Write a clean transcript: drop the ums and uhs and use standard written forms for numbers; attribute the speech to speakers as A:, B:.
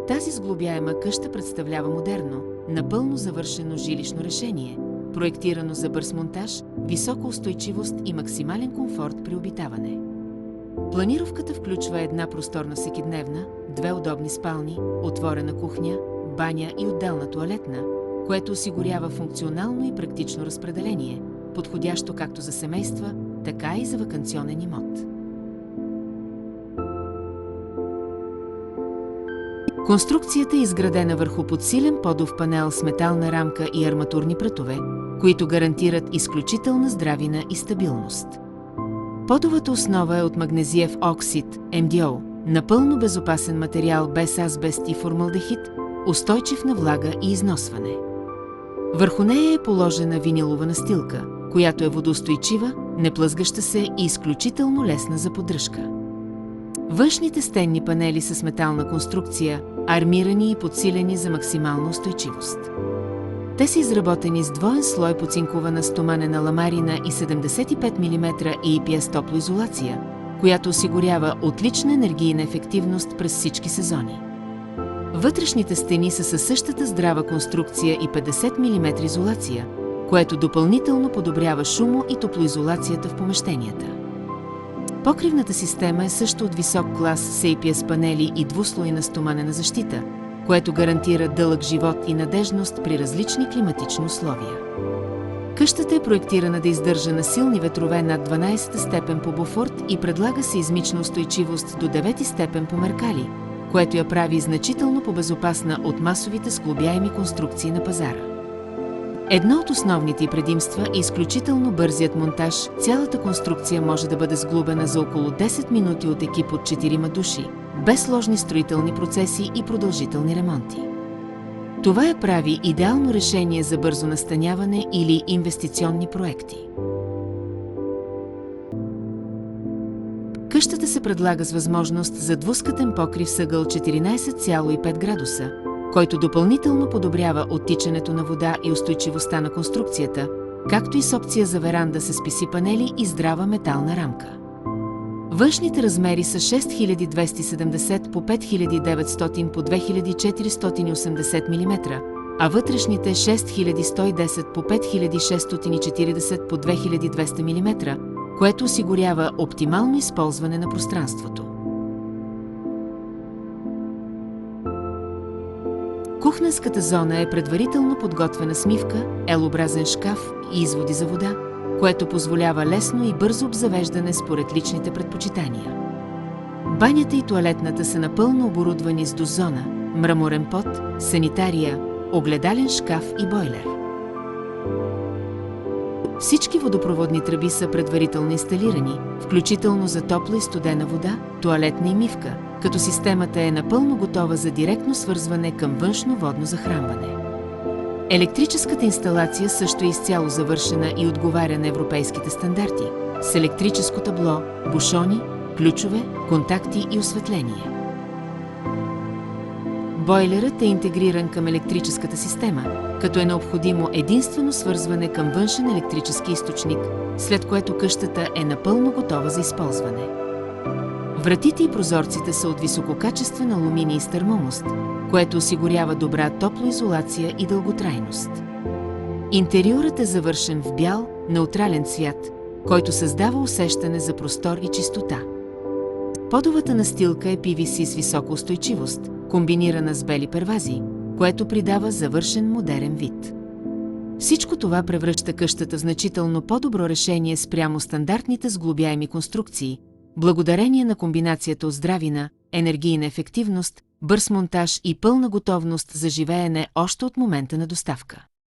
A: Тази сглобяема къща представлява модерно, напълно завършено жилищно решение, проектирано за бърз монтаж, висока устойчивост и максимален комфорт при обитаване. Планировката включва една просторна всекидневна, 2 удобни спални, отворена кухня, баня и отделна тоалетна, което осигурява функционално и практично разпределение, подходящо както за семейства, така и за ваканционен имот. Конструкцията е изградена върху подсилен подов панел с метална рамка и арматурни прътове, които гарантират изключителна здравина и стабилност. Подовата основа е от магнезиев оксид, МДО, напълно безопасен материал без азбест и формалдехид, устойчив на влага и износване. Върху нея е положена винилова настилка, която е водоустойчива, неплъзгаща се и изключително лесна за поддръжка. Външните стенни панели са с метална конструкция, армирани и подсилени за максимална устойчивост. Те са изработени с двоен слой поцинкована стоманена ламарина и 75 мм EPS топлоизолация, която осигурява отлична енергийна ефективност през всички сезони. Вътрешните стени са със същата здрава конструкция и 50 мм изолация, което допълнително подобрява шумо- и топлоизолацията в помещенията. Покривната система е също от висок клас с EPS панели и двуслойна стоманена защита, което гарантира дълъг живот и надеждност при различни климатични условия. Къщата е проектирана да издържа на силни ветрове над 12 степен по Бофорт и предлага сеизмична устойчивост до 9 степен по Меркали, което я прави значително по-безопасна от масовите сглобяеми конструкции на пазара. Едно от основните й предимства е изключително бързият монтаж. Цялата конструкция може да бъде сглобена за около 10 минути от екип от 4 души, без сложни строителни процеси и продължителни ремонти. Това я прави идеално решение за бързо настаняване или инвестиционни проекти. Къщата се предлага с възможност за двускатен покрив с ъгъл 14,5 градуса, който допълнително подобрява оттичането на вода и устойчивостта на конструкцията, както и с опция за веранда с PC панели и здрава метална рамка. Външните размери са 6270 по 5900 по 2480 мм, а вътрешните 6110 по 5640 по 2200 мм, което осигурява оптимално използване на пространството. Кухненската зона е предварително подготвена с мивка, L-образен шкаф и изводи за вода, което позволява лесно и бързо обзавеждане според личните предпочитания. Банята и тоалетната са напълно оборудвани с дозона, мраморен пот, санитария, огледален шкаф и бойлер. Всички водопроводни тръби са предварително инсталирани, включително за топла и студена вода, тоалетна и мивка, като системата е напълно готова за директно свързване към външно водно захранване. Електрическата инсталация също е изцяло завършена и отговаря на европейските стандарти, с електрическо табло, бушони, ключове, контакти и осветление. Бойлерът е интегриран към електрическата система, като е необходимо единствено свързване към външен електрически източник, след което къщата е напълно готова за използване. Вратите и прозорците са от висококачествен алуминий с термомост, което осигурява добра топлоизолация и дълготрайност. Интериорът е завършен в бял, неутрален цвят, който създава усещане за простор и чистота. Подовата настилка е PVC с висока устойчивост, комбинирана с бели первази, което придава завършен модерен вид. Всичко това превръща къщата в значително по-добро решение спрямо стандартните сглобяеми конструкции, благодарение на комбинацията от здравина, енергийна ефективност, бърз монтаж и пълна готовност за живеене още от момента на доставка.